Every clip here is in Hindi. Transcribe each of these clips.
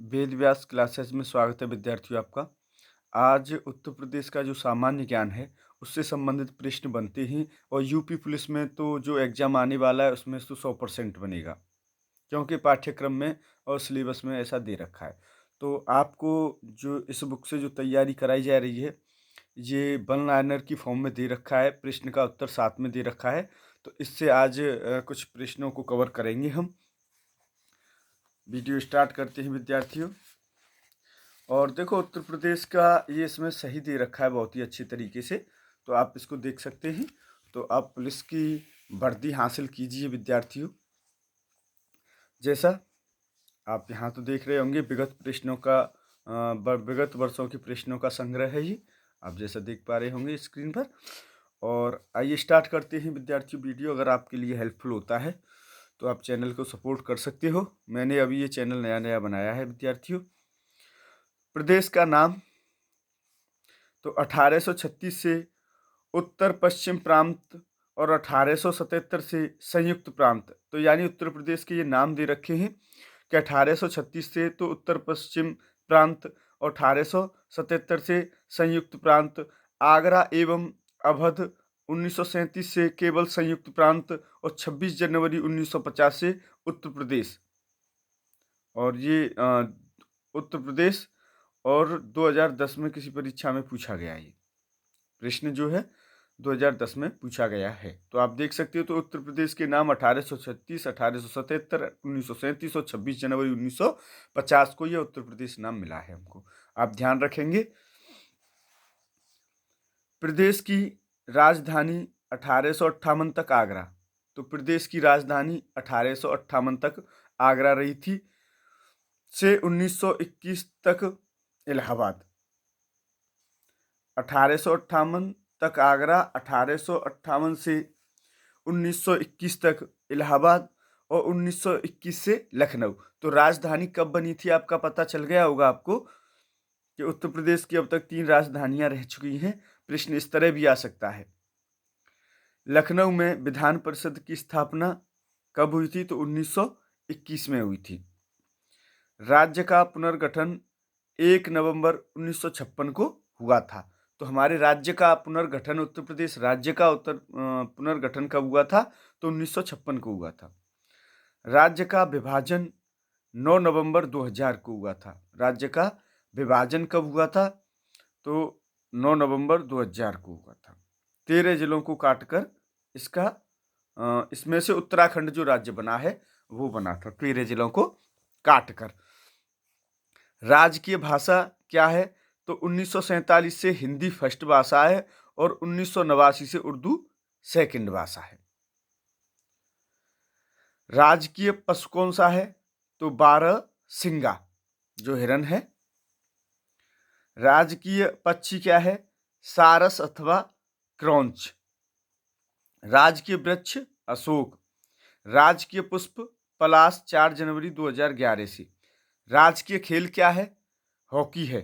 वेद व्यास क्लासेस में स्वागत है विद्यार्थियों आपका। आज उत्तर प्रदेश का जो सामान्य ज्ञान है उससे संबंधित प्रश्न बनते हैं और यूपी पुलिस में तो जो एग्ज़ाम आने वाला है उसमें तो 100% बनेगा, क्योंकि पाठ्यक्रम में और सिलेबस में ऐसा दे रखा है। तो आपको जो इस बुक से जो तैयारी कराई जा रही है, ये वन लाइनर की फॉर्म में दे रखा है, प्रश्न का उत्तर साथ में दे रखा है। तो इससे आज कुछ प्रश्नों को कवर करेंगे हम। वीडियो स्टार्ट करते हैं विद्यार्थियों। और देखो उत्तर प्रदेश का ये इसमें सही दे रखा है बहुत ही अच्छी तरीके से, तो आप इसको देख सकते हैं। तो आप पुलिस की वर्दी हासिल कीजिए विद्यार्थियों। जैसा आप यहाँ तो देख रहे होंगे विगत प्रश्नों का विगत वर्षों के प्रश्नों का संग्रह है ये, आप जैसा देख पा रहे होंगे स्क्रीन पर। और आइए स्टार्ट करते हैं विद्यार्थियों। वीडियो अगर आपके लिए हेल्पफुल होता है तो आप चैनल को सपोर्ट कर सकते हो। मैंने अभी ये चैनल नया नया बनाया है विद्यार्थियों। प्रदेश का नाम तो 1836 से उत्तर पश्चिम प्रांत और 1877 से संयुक्त प्रांत, तो यानी उत्तर प्रदेश के ये नाम दे रखे हैं कि 1836 से तो उत्तर पश्चिम प्रांत और 1877 से संयुक्त प्रांत। आगरा एवं अवध 1937 से केवल संयुक्त प्रांत और 26 जनवरी 1950 से उत्तर प्रदेश। और ये उत्तर प्रदेश और 2010 में किसी परीक्षा में पूछा गया है। ये प्रश्न जो है 2010 में पूछा गया है। तो आप देख सकते हो, तो उत्तर प्रदेश के नाम 1836, 1877, 1937 और 26 जनवरी 1950 को यह उत्तर प्रदेश नाम मिला है हमको। आप ध्यान रखेंगे। प्रदेश की राजधानी 1858 तक आगरा, तो प्रदेश की राजधानी 1858 तक आगरा रही थी, से 1921 तक इलाहाबाद। 1858 तक आगरा, 1858 से 1921 तक इलाहाबाद और 1921 से लखनऊ। तो राजधानी कब बनी थी आपका पता चल गया होगा आपको कि उत्तर प्रदेश की अब तक 3 राजधानियां रह चुकी हैं। प्रश्न इस तरह भी आ सकता है, लखनऊ में विधान परिषद की स्थापना कब हुई थी? तो 1921 में हुई थी। राज्य का पुनर्गठन 1 नवंबर 1956 को हुआ था। तो हमारे राज्य का पुनर्गठन, उत्तर प्रदेश राज्य का पुनर्गठन कब हुआ था? तो 1956 को हुआ था। राज्य का विभाजन 9 नवंबर 2000 को हुआ था। राज्य का विभाजन कब हुआ था? तो 9 नवंबर 2000 को हुआ था। 13 जिलों को काटकर इसमें से उत्तराखंड जो राज्य बना है वो बना था 13 जिलों को काटकर। राजकीय भाषा क्या है? तो 1947 से हिंदी फर्स्ट भाषा है और 1989 से उर्दू सेकंड भाषा है। राजकीय पशु कौन सा है? तो 12 सिंगा जो हिरन है। राजकीय पक्षी क्या है? सारस अथवा क्रौंच। राजकीय वृक्ष अशोक। राजकीय पुष्प पलाश 4 जनवरी 2011 से। राजकीय खेल क्या है? हॉकी है।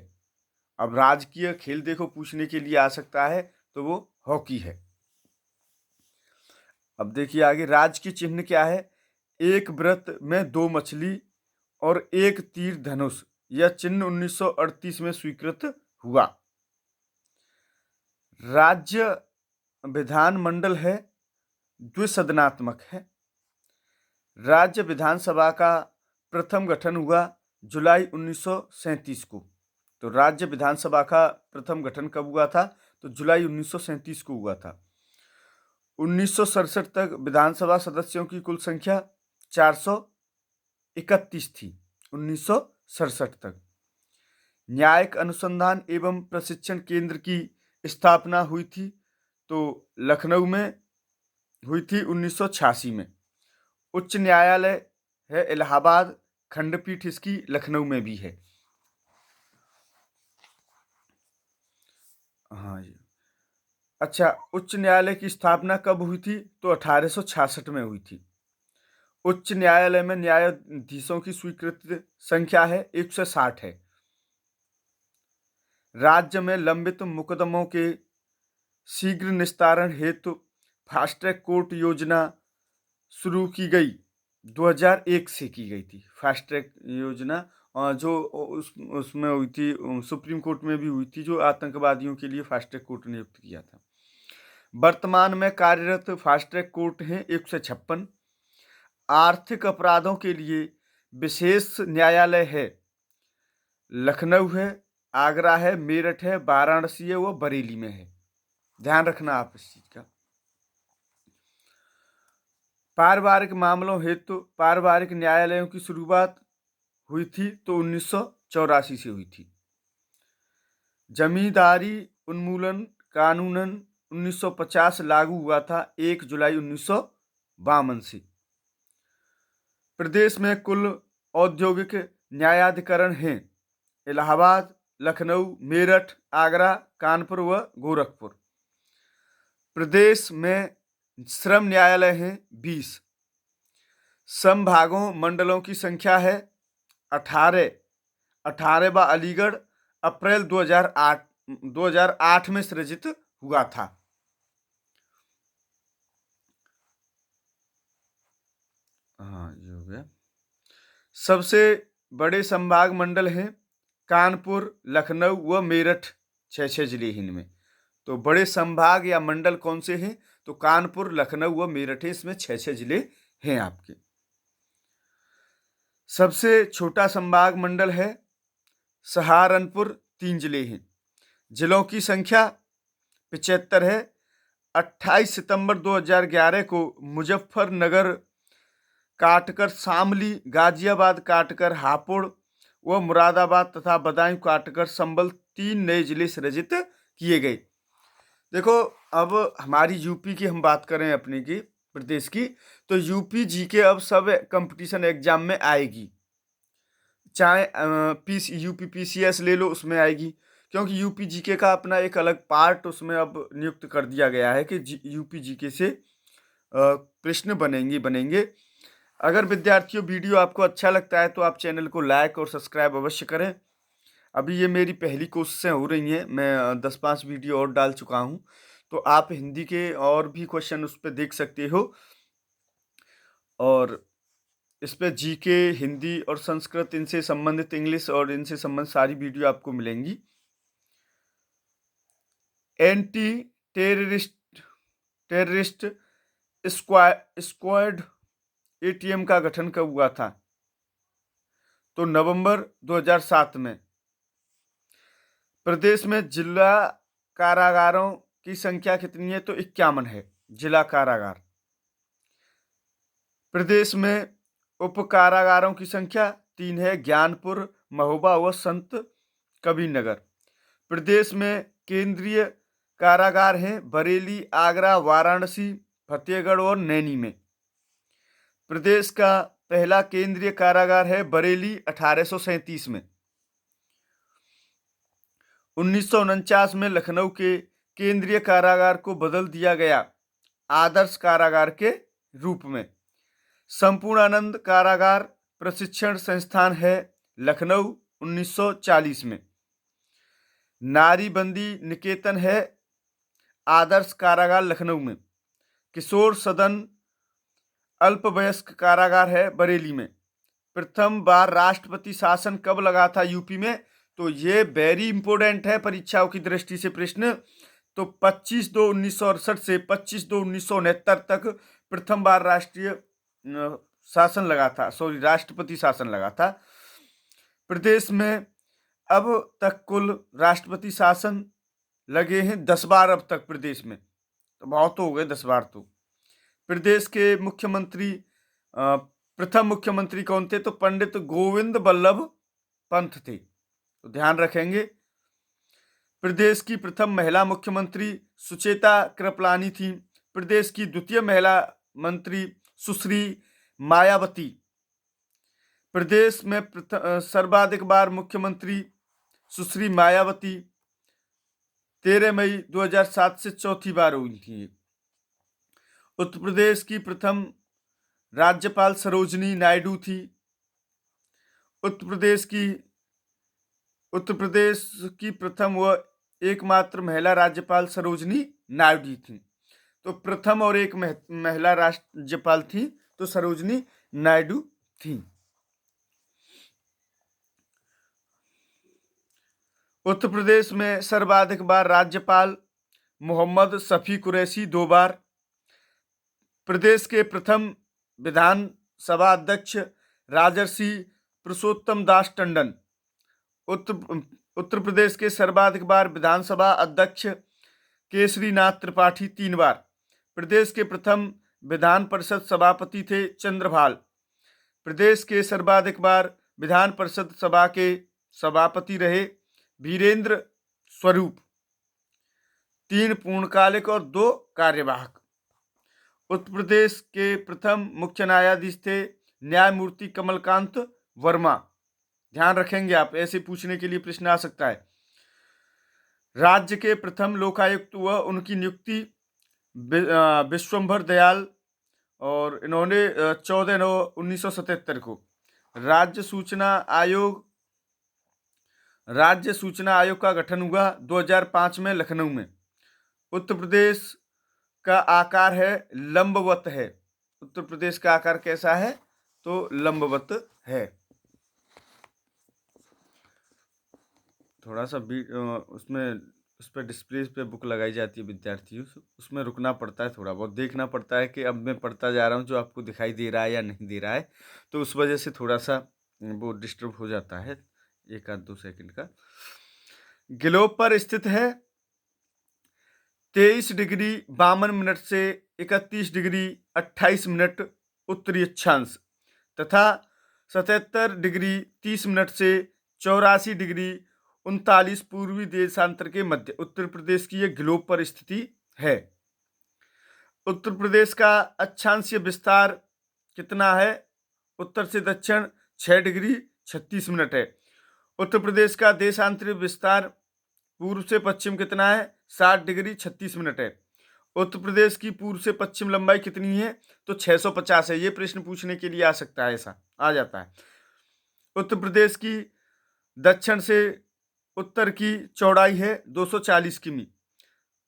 अब राजकीय खेल देखो पूछने के लिए आ सकता है तो वो हॉकी है। अब देखिए आगे, राजकीय चिन्ह क्या है? एक व्रत में 2 मछली और 1 तीर धनुष। यह चिन्ह 1938 में स्वीकृत हुआ। राज्य विधानमंडल है द्विसदनात्मक है। राज्य विधानसभा का प्रथम गठन हुआ जुलाई 1937 को। तो राज्य विधानसभा का प्रथम गठन कब हुआ था? तो जुलाई 1937 को हुआ था। 1967 तक विधानसभा सदस्यों की कुल संख्या 431 थी। 1967 तक। न्यायिक अनुसंधान एवं प्रशिक्षण केंद्र की स्थापना हुई थी तो लखनऊ में हुई थी 1986 में। उच्च न्यायालय है इलाहाबाद, खंडपीठ इसकी लखनऊ में भी है। हाँ जी। अच्छा, उच्च न्यायालय की स्थापना कब हुई थी? तो 1866 में हुई थी। उच्च न्यायालय में न्यायाधीशों की स्वीकृत संख्या है 160 है। राज्य में लंबित मुकदमों के शीघ्र निस्तारण हेतु फास्ट ट्रैक कोर्ट योजना शुरू की गई 2001 से की गई थी। फास्ट ट्रैक योजना जो उसमें हुई थी, सुप्रीम कोर्ट में भी हुई थी, जो आतंकवादियों के लिए फास्ट ट्रैक कोर्ट नियुक्त किया था। वर्तमान में कार्यरत फास्ट ट्रैक कोर्ट हैं 156। आर्थिक अपराधों के लिए विशेष न्यायालय है, लखनऊ है, आगरा है, मेरठ है, वाराणसी है, वो बरेली में है। ध्यान रखना आप इस चीज का। पारिवारिक मामलों हेतु पारिवारिक न्यायालयों की शुरुआत हुई थी तो 1984 से हुई थी। जमींदारी उन्मूलन कानूनन 1950 लागू हुआ था 1 जुलाई 1952 से। प्रदेश में कुल औद्योगिक न्यायाधिकरण हैं, इलाहाबाद, लखनऊ, मेरठ, आगरा, कानपुर व गोरखपुर। प्रदेश में श्रम न्यायालय हैं 20। संभागों मंडलों की संख्या है 18। 18वां अलीगढ़ अप्रैल 2008 में सृजित हुआ था। हाँ, ये हो गया। सबसे बड़े संभाग मंडल हैं कानपुर, लखनऊ व मेरठ, 6 जिले हैं इनमें। तो बड़े संभाग या मंडल कौन से हैं? तो कानपुर, लखनऊ व मेरठ, इसमें 6 जिले हैं आपके। सबसे छोटा संभाग मंडल है सहारनपुर, 3 जिले हैं। जिलों की संख्या 75 है। 28 सितंबर 2011 को मुजफ्फरनगर काटकर शामली, गाजियाबाद काटकर हापुड़ व मुरादाबाद तथा बदायूं काटकर संबल 3 नए जिले सृजित किए गए। देखो, अब हमारी यूपी की हम बात करें अपने की प्रदेश की, तो यूपी जीके अब सब कंपटीशन एग्जाम में आएगी। चाहे यूपी पीसीएस ले लो, उसमें आएगी, क्योंकि यूपी जीके का अपना एक अलग पार्ट उसमें अब नियुक्त कर दिया गया है कि यूपी जीके से प्रश्न बनेंगे। अगर विद्यार्थियों वीडियो आपको अच्छा लगता है तो आप चैनल को लाइक और सब्सक्राइब अवश्य करें। अभी ये मेरी पहली कोशिशें हो रही हैं, मैं 10-5 वीडियो और डाल चुका हूँ, तो आप हिंदी के और भी क्वेश्चन उस पर देख सकते हो। और इस पे जीके, हिंदी और संस्कृत, इनसे संबंधित इंग्लिश और इनसे संबंधित सारी वीडियो आपको मिलेंगी। एंटी टेररिस्ट स्क्वाड एटीएम का गठन कब हुआ था? तो नवंबर 2007 में। प्रदेश में जिला कारागारों की संख्या कितनी है? तो 51 है जिला कारागार। प्रदेश में उप कारागारों की संख्या 3 है, ज्ञानपुर, महोबा व संत कबीरनगर। प्रदेश में केंद्रीय कारागार हैं बरेली, आगरा, वाराणसी, फतेहगढ़ और नैनी में। प्रदेश का पहला केंद्रीय कारागार है बरेली 1837 में। 1949 में लखनऊ के केंद्रीय कारागार को बदल दिया गया आदर्श कारागार के रूप में। संपूर्णानंद कारागार प्रशिक्षण संस्थान है लखनऊ 1940 में। नारी बंदी निकेतन है आदर्श कारागार लखनऊ में। किशोर सदन अल्पवयस्क कारागार है बरेली में। प्रथम बार राष्ट्रपति शासन कब लगा था यूपी में? तो ये वेरी इंपोर्टेंट है परीक्षाओं की दृष्टि से प्रश्न। तो 25/2/1968 से 25/2/1969 तक प्रथम बार राष्ट्रपति शासन लगा था। प्रदेश में अब तक कुल राष्ट्रपति शासन लगे हैं 10 बार अब तक प्रदेश में, तो बहुत हो गए 10 बार। तो प्रदेश के मुख्यमंत्री प्रथम मुख्यमंत्री कौन थे? तो पंडित गोविंद बल्लभ पंत थे, तो ध्यान रखेंगे। प्रदेश की प्रथम महिला मुख्यमंत्री सुचेता कृपलानी थी। प्रदेश की द्वितीय महिला मंत्री सुश्री मायावती। प्रदेश में सर्वाधिक बार मुख्यमंत्री सुश्री मायावती 13 मई 2007 से चौथी बार हुई थी। उत्तर प्रदेश की प्रथम राज्यपाल सरोजनी नायडू थी। उत्तर प्रदेश की प्रथम व एकमात्र महिला राज्यपाल सरोजनी नायडू थी। तो प्रथम और एक महिला राज्यपाल थी तो सरोजनी नायडू थी। उत्तर प्रदेश में सर्वाधिक बार राज्यपाल मोहम्मद शफी कुरैशी 2 बार। प्रदेश के प्रथम विधानसभा अध्यक्ष राजर्षि पुरुषोत्तम दास टंडन। उत्तर प्रदेश के सर्वाधिक बार विधानसभा अध्यक्ष केसरीनाथ त्रिपाठी 3 बार। प्रदेश के प्रथम विधान परिषद सभापति थे चंद्रभाल। प्रदेश के सर्वाधिक बार विधान परिषद सभा के सभापति रहे वीरेंद्र स्वरूप, 3 पूर्णकालिक और 2 कार्यवाहक। उत्तर प्रदेश के प्रथम मुख्य न्यायाधीश थे न्यायमूर्ति कमलकांत वर्मा। ध्यान रखेंगे आप, ऐसे पूछने के लिए प्रश्न आ सकता है। राज्य के प्रथम लोकायुक्त हुआ, उनकी नियुक्ति विश्वंभर दयाल, और इन्होंने 14/9/1977 को। राज्य सूचना आयोग का गठन हुआ 2005 में लखनऊ में। उत्तर प्रदेश का आकार है लंबवत है। उत्तर प्रदेश का आकार कैसा है? तो लंबवत है। थोड़ा सा उसमें उस पर डिस्प्ले पे बुक लगाई जाती है विद्यार्थियों से, उसमें रुकना पड़ता है, थोड़ा बहुत देखना पड़ता है कि अब मैं पढ़ता जा रहा हूँ जो आपको दिखाई दे रहा है या नहीं दे रहा है, तो उस वजह से थोड़ा सा वो डिस्टर्ब हो जाता है 1-2 सेकंड का। ग्लोब पर स्थित है 23 डिग्री 52 मिनट से 31 डिग्री 28 मिनट उत्तरी अक्षांश तथा 77 डिग्री 30 मिनट से 84 डिग्री 39 पूर्वी देशांतर के मध्य उत्तर प्रदेश की यह ग्लोब पर स्थिति है। उत्तर प्रदेश का अक्षांशीय विस्तार कितना है? उत्तर से दक्षिण 6 डिग्री 36 मिनट है। उत्तर प्रदेश का देशांतरिक विस्तार पूर्व से पश्चिम कितना है? 60 डिग्री 36 मिनट है। उत्तर प्रदेश की पूर्व से पश्चिम लंबाई कितनी है? तो 650 है। ये प्रश्न पूछने के लिए आ सकता है, ऐसा आ जाता है। उत्तर प्रदेश की दक्षिण से उत्तर की चौड़ाई है 240 किमी।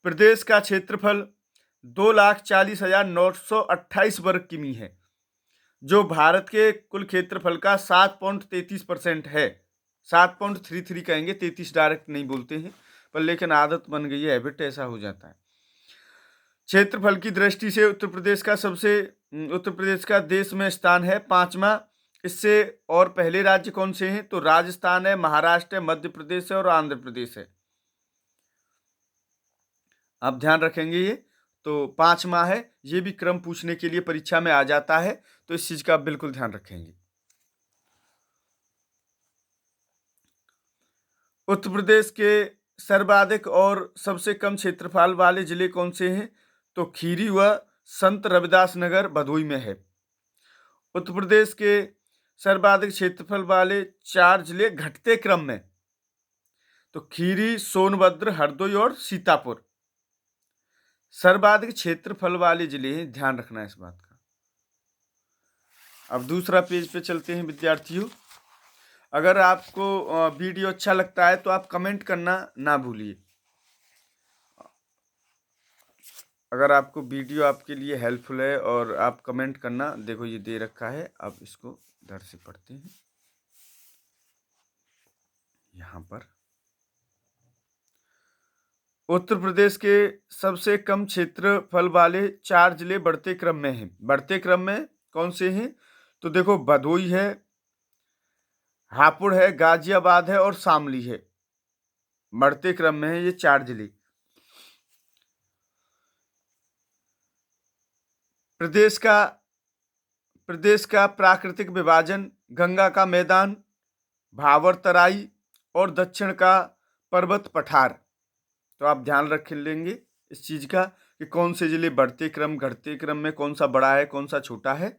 प्रदेश का क्षेत्रफल 2,40,928 वर्ग किमी है, जो भारत के कुल क्षेत्रफल का 7.33% है। 7.33 कहेंगे, 33 डायरेक्ट नहीं बोलते हैं, पर लेकिन आदत बन गई है, हैबिट, ऐसा हो जाता है। क्षेत्रफल की दृष्टि से उत्तर प्रदेश का देश में स्थान है 5वां। इससे और पहले राज्य कौन से हैं? तो राजस्थान है, महाराष्ट्र है, मध्य प्रदेश है और आंध्र प्रदेश है। आप ध्यान रखेंगे, ये तो 5वां है। ये भी क्रम पूछने के लिए परीक्षा में आ जाता है, तो इस चीज का आप बिल्कुल ध्यान रखेंगे। उत्तर प्रदेश के सर्वाधिक और सबसे कम क्षेत्रफल वाले जिले कौन से हैं? तो खीरी व संत रविदास नगर भदोही में है। उत्तर प्रदेश के सर्वाधिक क्षेत्रफल वाले 4 जिले घटते क्रम में, तो खीरी, सोनभद्र, हरदोई और सीतापुर सर्वाधिक क्षेत्रफल वाले जिले हैं। ध्यान रखना है इस बात का। अब दूसरा पेज पे चलते हैं विद्यार्थियों। अगर आपको वीडियो अच्छा लगता है तो आप कमेंट करना ना भूलिए। अगर आपको वीडियो आपके लिए हेल्पफुल है और आप कमेंट करना, देखो ये दे रखा है, आप इसको इधर से पढ़ते हैं। यहाँ पर उत्तर प्रदेश के सबसे कम क्षेत्रफल वाले 4 जिले बढ़ते क्रम में हैं। बढ़ते क्रम में कौन से हैं? तो देखो, भदोही है, हापुड़ है, गाजियाबाद है और शामली है। बढ़ते क्रम में है ये 4 जिले। प्रदेश का प्राकृतिक विभाजन गंगा का मैदान, भावर तराई और दक्षिण का पर्वत पठार। तो आप ध्यान रख लेंगे इस चीज का कि कौन से जिले बढ़ते क्रम, घटते क्रम में कौन सा बड़ा है, कौन सा छोटा है।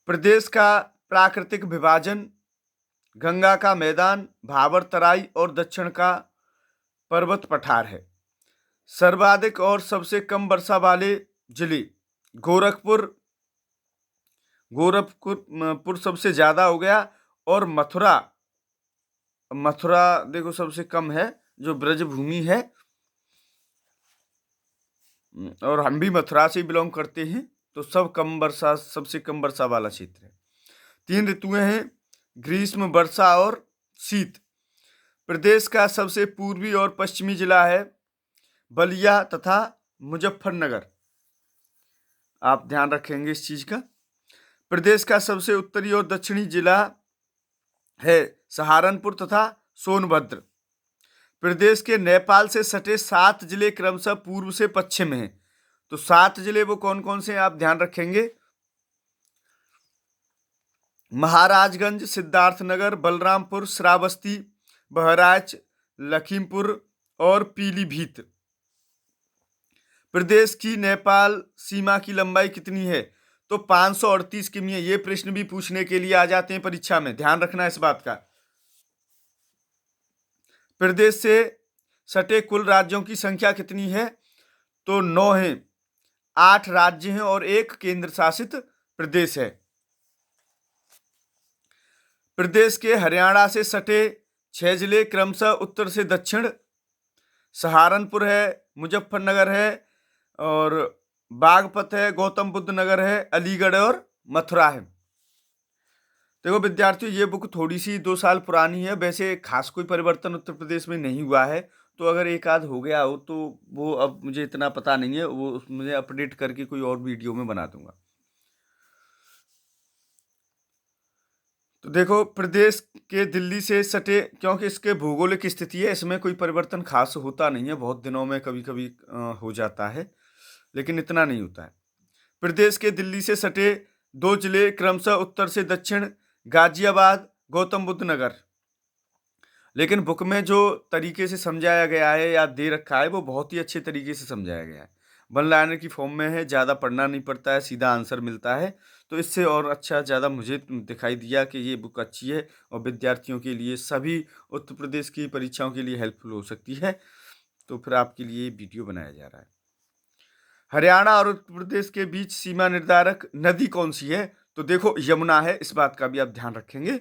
प्रदेश का प्राकृतिक विभाजन गंगा का मैदान, भावर तराई और दक्षिण का पर्वत पठार है। सर्वाधिक और सबसे कम वर्षा वाले जिले गोरखपुर सबसे ज्यादा हो गया, और मथुरा देखो सबसे कम है, जो ब्रजभूमि है, और हम भी मथुरा से बिलोंग करते हैं, तो सबसे कम वर्षा वाला क्षेत्र है। 3 ऋतुएं हैं, ग्रीष्म, वर्षा और शीत। प्रदेश का सबसे पूर्वी और पश्चिमी जिला है बलिया तथा मुजफ्फरनगर। आप ध्यान रखेंगे इस चीज का। प्रदेश का सबसे उत्तरी और दक्षिणी जिला है सहारनपुर तथा सोनभद्र। प्रदेश के नेपाल से सटे 7 जिले क्रमशः पूर्व से पश्चिम में हैं। तो 7 जिले वो कौन कौन से हैं आप ध्यान रखेंगे। महाराजगंज, सिद्धार्थनगर, बलरामपुर, श्रावस्ती, बहराइच, लखीमपुर और पीलीभीत। प्रदेश की नेपाल सीमा की लंबाई कितनी है? तो 538 किमी है। ये प्रश्न भी पूछने के लिए आ जाते हैं परीक्षा में, ध्यान रखना इस बात का। प्रदेश से सटे कुल राज्यों की संख्या कितनी है? तो 9 है। 8 राज्य हैं और 1 केंद्र शासित प्रदेश है। प्रदेश के हरियाणा से सटे 6 जिले क्रमशः उत्तर से दक्षिण सहारनपुर है, मुजफ्फरनगर है और बागपत है, गौतम बुद्ध नगर है, अलीगढ़ और मथुरा है। देखो विद्यार्थियों, ये बुक थोड़ी सी 2 साल पुरानी है। वैसे खास कोई परिवर्तन उत्तर प्रदेश में नहीं हुआ है। तो अगर एक आध हो गया हो तो वो अब मुझे इतना पता नहीं है, वो मुझे अपडेट करके कोई और वीडियो में बना दूंगा। तो देखो प्रदेश के दिल्ली से सटे, क्योंकि इसके भौगोलिक स्थिति है, इसमें कोई परिवर्तन खास होता नहीं है। बहुत दिनों में कभी कभी हो जाता है, लेकिन इतना नहीं होता है। प्रदेश के दिल्ली से सटे 2 जिले क्रमशः उत्तर से दक्षिण गाजियाबाद, गौतम बुद्ध नगर। लेकिन बुक में जो तरीके से समझाया गया है या दे रखा है वो बहुत ही अच्छे तरीके से समझाया गया है। वन लाइनर की फॉर्म में है, ज़्यादा पढ़ना नहीं पड़ता है, सीधा आंसर मिलता है। तो इससे और अच्छा ज़्यादा मुझे दिखाई दिया कि ये बुक अच्छी है और विद्यार्थियों के लिए, सभी उत्तर प्रदेश की परीक्षाओं के लिए हेल्पफुल हो सकती है। तो फिर आपके लिए वीडियो बनाया जा रहा है। हरियाणा और उत्तर प्रदेश के बीच सीमा निर्धारक नदी कौन सी है? तो देखो यमुना है। इस बात का भी आप ध्यान रखेंगे।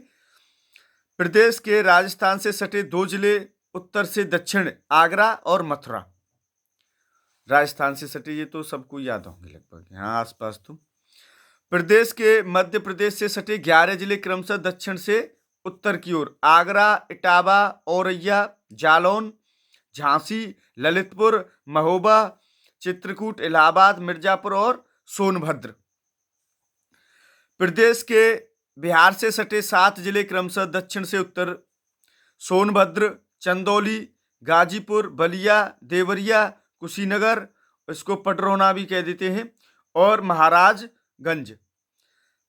प्रदेश के राजस्थान से सटे 2 जिले उत्तर से दक्षिण आगरा और मथुरा। राजस्थान से सटे, ये तो सबको याद होंगे लगभग, यहाँ आसपास। तो प्रदेश के मध्य प्रदेश से सटे 11 जिले क्रमशः दक्षिण से उत्तर की ओर आगरा, इटावा, औरैया, जालौन, झांसी, ललितपुर, महोबा, चित्रकूट, इलाहाबाद, मिर्जापुर और सोनभद्र। प्रदेश के बिहार से सटे 7 जिले क्रमशः दक्षिण से उत्तर सोनभद्र, चंदौली, गाजीपुर, बलिया, देवरिया, कुशीनगर, इसको पडरौना भी कह देते हैं, और महाराजगंज।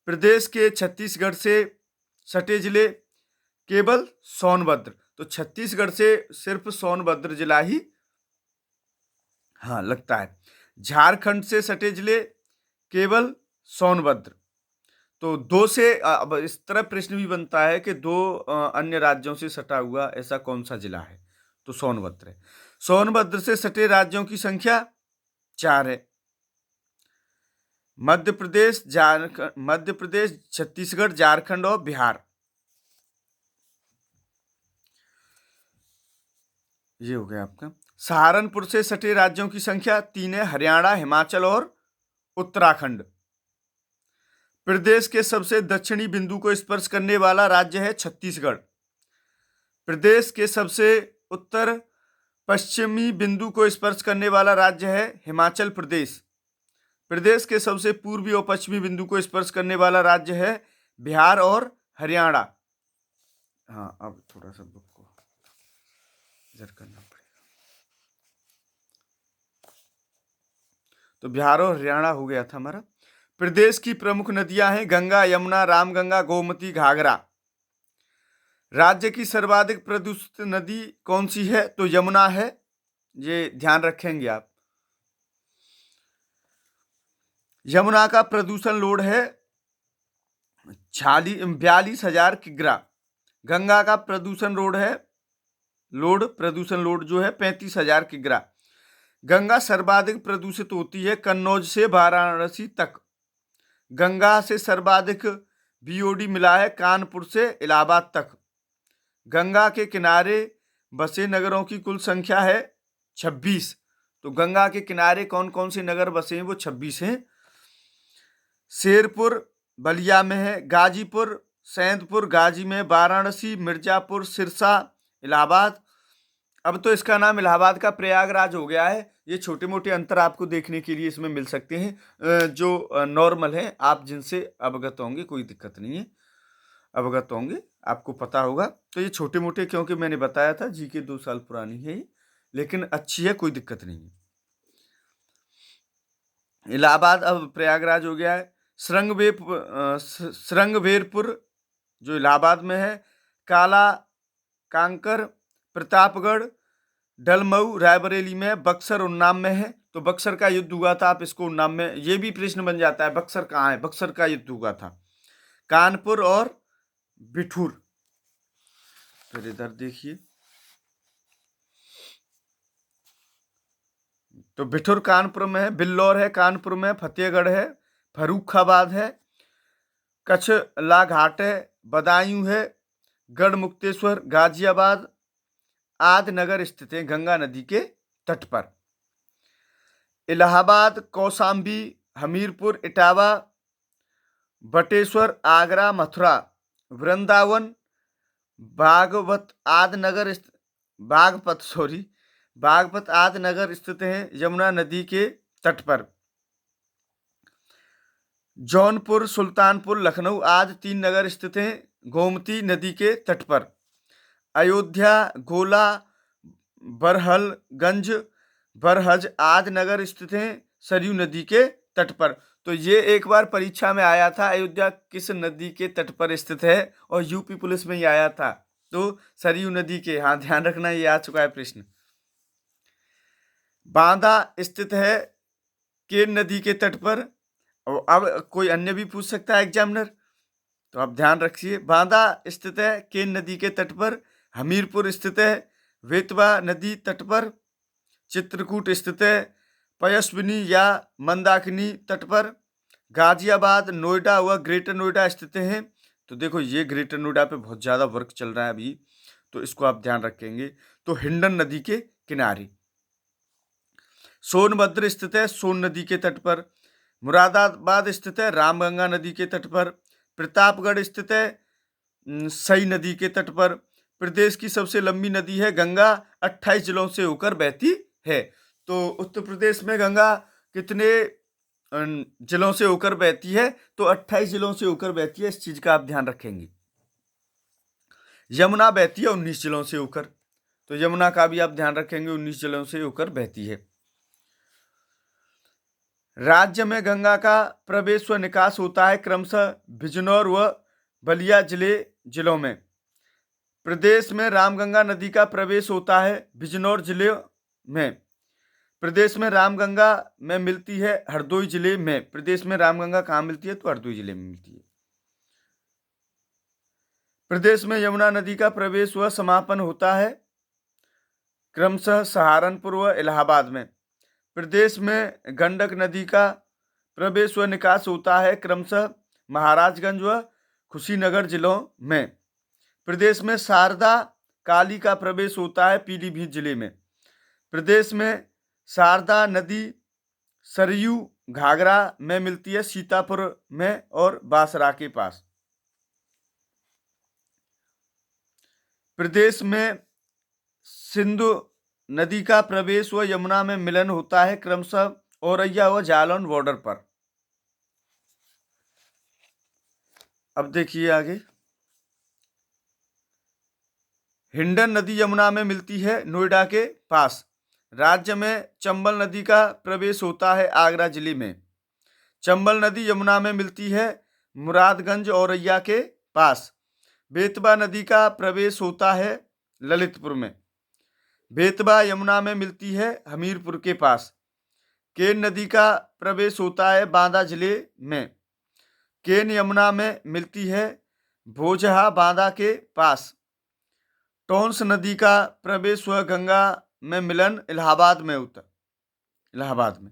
प्रदेश के छत्तीसगढ़ से सटे जिले केवल सोनभद्र। तो छत्तीसगढ़ से सिर्फ सोनभद्र जिला ही लगता है। झारखंड से सटे जिले केवल सोनभद्र। तो 2 से अब इस तरह प्रश्न भी बनता है कि 2 अन्य राज्यों से सटा हुआ ऐसा कौन सा जिला है? तो सोनभद्र है। सोनभद्र से सटे राज्यों की संख्या 4 है। मध्य प्रदेश, छत्तीसगढ़, झारखंड और बिहार। ये हो गया आपका। सहारनपुर से सटे राज्यों की संख्या 3 है, हरियाणा, हिमाचल और उत्तराखंड। प्रदेश के सबसे दक्षिणी बिंदु को स्पर्श करने वाला राज्य है छत्तीसगढ़। प्रदेश के सबसे उत्तर पश्चिमी बिंदु को स्पर्श करने वाला राज्य है हिमाचल प्रदेश। प्रदेश के सबसे पूर्वी और पश्चिमी बिंदु को स्पर्श करने वाला राज्य है बिहार और हरियाणा। अब थोड़ा सा बुक को इधर करना पड़ेगा। तो बिहार और हरियाणा हो गया था हमारा। प्रदेश की प्रमुख नदियां हैं गंगा, यमुना, रामगंगा, गोमती, घाघरा। राज्य की सर्वाधिक प्रदूषित नदी कौन सी है? तो यमुना है। ये ध्यान रखेंगे आप। यमुना का प्रदूषण लोड है 42,000 किग्रा। गंगा का प्रदूषण लोड जो है 35,000 किग्रा। गंगा सर्वाधिक प्रदूषित होती है कन्नौज से वाराणसी तक। गंगा से सर्वाधिक बीओडी मिला है कानपुर से इलाहाबाद तक। गंगा के किनारे बसे नगरों की कुल संख्या है 26। तो गंगा के किनारे कौन कौन से नगर बसे हैं? वो 26 हैं। शेरपुर बलिया में है, गाजीपुर, सैदपुर गाजी में, वाराणसी, मिर्जापुर, सिरसा, इलाहाबाद। अब तो इसका नाम इलाहाबाद का प्रयागराज हो गया है। ये छोटे मोटे अंतर आपको देखने के लिए इसमें मिल सकते हैं, जो नॉर्मल है, आप जिनसे अवगत होंगे, कोई दिक्कत नहीं है, अवगत होंगे, आपको पता होगा। तो ये छोटे मोटे, क्योंकि मैंने बताया था जीके 2 साल पुरानी है ये, लेकिन अच्छी है, कोई दिक्कत नहीं है। इलाहाबाद अब प्रयागराज हो गया है। श्रृंगवेरपुर जो इलाहाबाद में है, काला कांकर प्रतापगढ़, डलमऊ रायबरेली में, बक्सर उन्नाव में है। तो बक्सर का युद्ध हुआ था, आप इसको उन्नाव में, ये भी प्रश्न बन जाता है, बक्सर कहाँ है, बक्सर का युद्ध हुआ था कानपुर और बिठूर। फिर इधर देखिए, तो बिठूर कानपुर में है, बिल्लौर है कानपुर में, फतेहगढ़ है, फर्रुखाबाद है, कछला घाट है, बदायूं है, गढ़ मुक्तेश्वर, गाजियाबाद आदि नगर स्थित है गंगा नदी के तट पर। इलाहाबाद, कौशाम्बी, हमीरपुर, इटावा, बटेश्वर, आगरा, मथुरा, वृंदावन, बागपत आदि नगर स्थित हैं यमुना नदी के तट पर। जौनपुर, सुल्तानपुर, लखनऊ आदि 3 नगर स्थित हैं गोमती नदी के तट पर। अयोध्या, गोला, बरहलगंज, बरहज आदि नगर स्थित हैं सरयू नदी के तट पर। तो ये एक बार परीक्षा में आया था, अयोध्या किस नदी के तट पर स्थित है, और यूपी पुलिस में ही आया था, तो सरयू नदी के, हाँ ध्यान रखना, ये आ चुका है प्रश्न। बांदा स्थित है केन नदी के तट पर। अब कोई अन्य भी पूछ सकता है एग्जामिनर, तो आप ध्यान रखिए, बांदा स्थित है केन नदी के तट पर। हमीरपुर स्थित है वेतवा नदी तट पर। चित्रकूट स्थित है पयस्विनी या मंदाकिनी तट पर। गाजियाबाद, नोएडा व ग्रेटर नोएडा स्थित हैं। तो देखो, ये ग्रेटर नोएडा पे बहुत ज़्यादा वर्क चल रहा है अभी, तो इसको आप ध्यान रखेंगे। तो हिंडन नदी के किनारे। सोनभद्र स्थित है सोन नदी के तट पर। मुरादाबाद स्थित है रामगंगा नदी के तट पर। प्रतापगढ़ स्थित है सई नदी के तट पर। प्रदेश की सबसे लंबी नदी है गंगा, 28 जिलों से होकर बहती है। तो उत्तर प्रदेश में गंगा कितने जिलों से होकर बहती है? तो 28 जिलों से होकर बहती है, इस चीज का आप ध्यान रखेंगे। यमुना बहती है 19 जिलों से होकर, तो यमुना का भी आप ध्यान रखेंगे, 19 जिलों से होकर बहती है। राज्य में गंगा का प्रवेश व निकास होता है क्रमशः बिजनौर व बलिया जिलों में। प्रदेश में रामगंगा नदी का प्रवेश होता है बिजनौर जिले में। प्रदेश में रामगंगा में मिलती है हरदोई जिले में। प्रदेश में रामगंगा कहाँ मिलती है? तो हरदोई जिले में मिलती है। प्रदेश में यमुना नदी का प्रवेश व समापन होता है क्रमशः सहारनपुर व इलाहाबाद में। प्रदेश में गंडक नदी का प्रवेश व निकास होता है क्रमशः महाराजगंज व कुशीनगर जिलों में। प्रदेश में शारदा काली का प्रवेश होता है पीलीभीत जिले में। प्रदेश में शारदा नदी सरयू घाघरा में मिलती है सीतापुर में और बासरा के पास। प्रदेश में सिंधु नदी का प्रवेश व यमुना में मिलन होता है क्रमशः औरैया व जालौन बॉर्डर पर। अब देखिए आगे, हिंडन नदी यमुना में मिलती है नोएडा के पास। राज्य में चंबल नदी का प्रवेश होता है आगरा जिले में। चंबल नदी यमुना में मिलती है मुरादगंज औरैया के पास। बेतवा नदी का प्रवेश होता है ललितपुर में। बेतवा यमुना में मिलती है हमीरपुर के पास। केन नदी का प्रवेश होता है बांदा जिले में। केन यमुना में मिलती है भोजहा बांदा के पास। टोंस नदी का प्रवेश व गंगा में मिलन इलाहाबाद में होता इलाहाबाद में।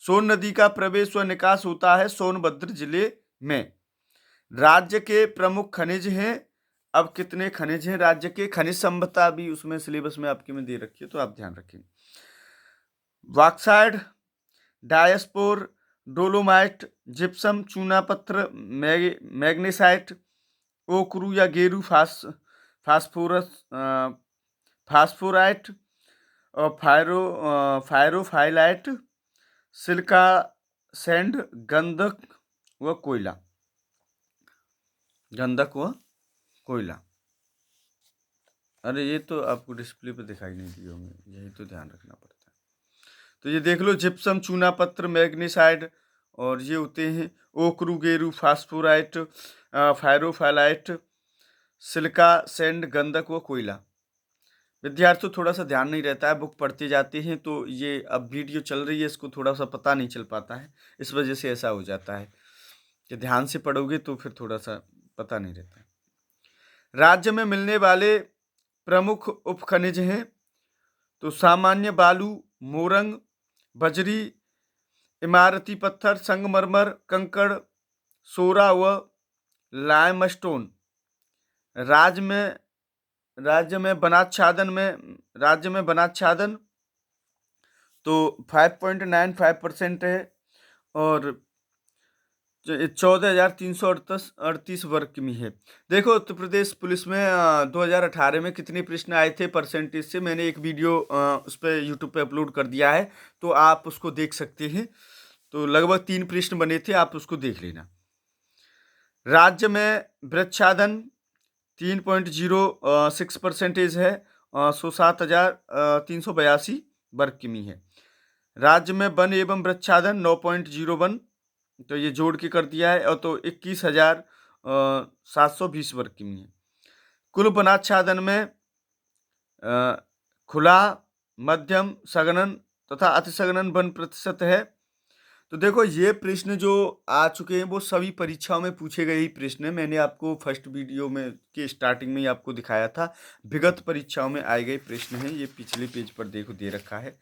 सोन नदी का प्रवेश व निकास होता है सोनभद्र जिले में। राज्य के प्रमुख खनिज हैं। अब कितने खनिज हैं राज्य के? खनिज संपदा भी उसमें सिलेबस में आपके में दे रखी है, तो आप ध्यान रखें। बॉक्साइट, डायस्पोर, डोलोमाइट, जिप्सम, चूना पत्थर, मैग्नेसाइट, ओकरू या गेरू, फास्फोरस, फास्फोराइट और फायरोफाइलाइट, सिलिका सैंड, गंधक व कोयला। अरे ये तो आपको डिस्प्ले पे दिखाई नहीं दिए होंगे, यही तो ध्यान रखना पड़ता है। तो ये देख लो, जिप्सम, चूना पत्थर, मैग्नीसाइड, और ये होते हैं ओकरू, गेरू, फास्फोराइट, फायरोफाइलाइट, सिलिका सैंड, गंधक व कोयला। विद्यार्थियों थोड़ा सा ध्यान नहीं रहता है, बुक पढ़ते जाते हैं तो ये अब वीडियो चल रही है, इसको थोड़ा सा पता नहीं चल पाता है, इस वजह से ऐसा हो जाता है कि ध्यान से पढ़ोगे तो फिर थोड़ा सा पता नहीं रहता है। राज्य में मिलने वाले प्रमुख उपखनिज हैं तो सामान्य बालू, मोरंग, बजरी, इमारती पत्थर, संगमरमर, कंकड़, सोरा व लाइमस्टोन। राज्य में वनाच्छादन तो 5.95% है और 14,338 वर्ग किमी है। देखो, उत्तर प्रदेश पुलिस में 2018 में कितने प्रश्न आए थे परसेंटेज से, मैंने एक वीडियो उस पर यूट्यूब पे अपलोड कर दिया है, तो आप उसको देख सकते हैं। तो लगभग 3 प्रश्न बने थे, आप उसको देख लेना। राज्य में वृक्षादन 3.06% है, 107,382 वर्ग किमी है। राज्य में वन एवं वृक्षादन 9.01, तो ये जोड़ के कर दिया है, और तो 21,720 वर्ग किमी है। कुल वनाच्छादन में खुला, मध्यम, सघनन तथा अतिसघनन वन प्रतिशत है। तो देखो, ये प्रश्न जो आ चुके हैं वो सभी परीक्षाओं में पूछे गए ही प्रश्न है। मैंने आपको फर्स्ट वीडियो में के स्टार्टिंग में ही आपको दिखाया था, विगत परीक्षाओं में आए गए प्रश्न हैं, ये पिछले पेज पर देखो दे रखा है।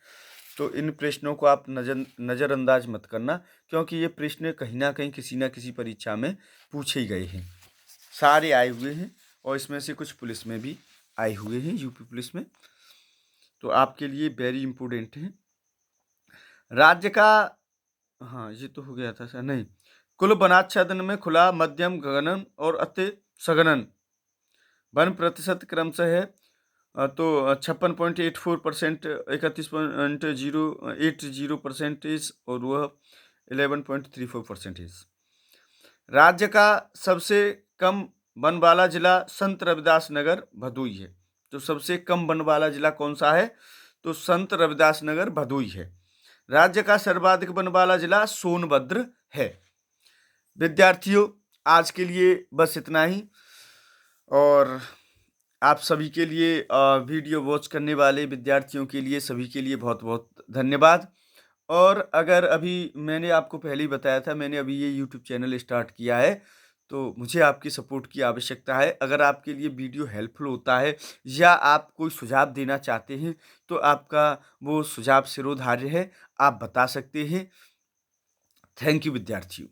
तो इन प्रश्नों को आप नज़रअंदाज मत करना, क्योंकि ये प्रश्न कहीं ना कहीं किसी ना किसी परीक्षा में पूछे ही गए हैं, सारे आए हुए हैं, और इसमें से कुछ पुलिस में भी आए हुए हैं, यूपी पुलिस में, तो आपके लिए वेरी इंपॉर्टेंट है। राज्य का, हाँ ये तो हो गया था सर, नहीं, कुल वनाच्छादन में खुला, मध्यम, गगनन और अति सघनन वन प्रतिशत क्रमशः है तो 56.84%, 31.080% और वह 11.34%। राज्य का सबसे कम वन वाला जिला संत रविदास नगर भदोई है। तो सबसे कम वन वाला जिला कौन सा है? तो संत रविदास नगर भदोई है। राज्य का सर्वाधिक वन वाला जिला सोनभद्र है। विद्यार्थियों, आज के लिए बस इतना ही, और आप सभी के लिए वीडियो वॉच करने वाले विद्यार्थियों के लिए सभी के लिए बहुत बहुत धन्यवाद। और अगर अभी मैंने आपको पहले ही बताया था, मैंने अभी ये यूट्यूब चैनल स्टार्ट किया है, तो मुझे आपकी सपोर्ट की आवश्यकता है। अगर आपके लिए वीडियो हेल्पफुल होता है या आप कोई सुझाव देना चाहते हैं तो आपका वो सुझाव शिरोधार्य है, आप बता सकते हैं। थैंक यू विद्यार्थियों।